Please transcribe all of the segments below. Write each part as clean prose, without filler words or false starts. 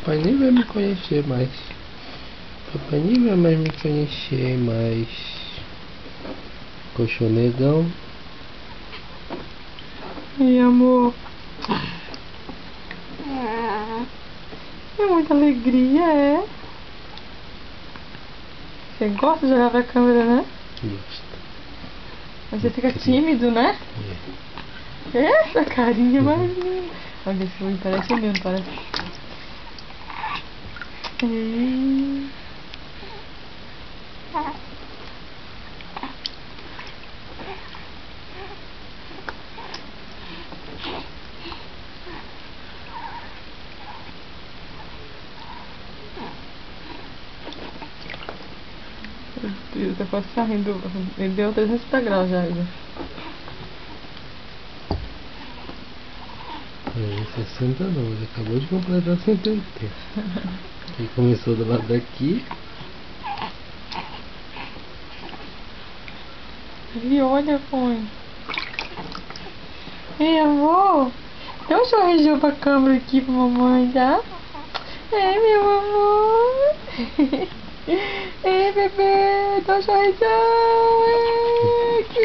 Papai nem vai me conhecer mais. Papai nem vai mais me conhecer mais. Colchonegão. Ei, amor. É muita alegria, é? Você gosta de olhar pra câmera, né? Gosto. Mas você fica tímido, né? Essa carinha mais linda. Olha, esse olho parece o meu, não parece? Ei. Meu Deus, tá quase saindo. Ele deu 360 graus já. É, 60 não, ele acabou de completar 180. Ele começou do lado daqui. Ele olha, põe. Ei, amor. Dá um sorrisinho pra câmera aqui pra mamãe, tá? É, meu amor. Ei, bebê. Dá um sorrisão. Ei, que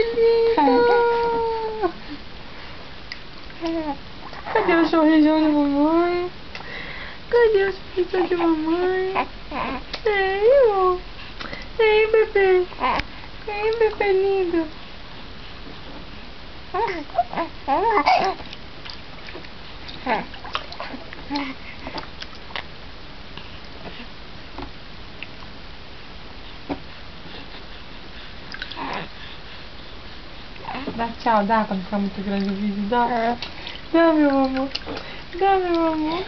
lindo. Cadê o sorrisão da mamãe? Cadê o sorrisão de mamãe? Ei, ó. Ei, bebê. Ei, bebê lindo. Dá tchau, dá pra não ficar muito grande o vídeo, dá? Dá, meu amor. Dá, meu amor.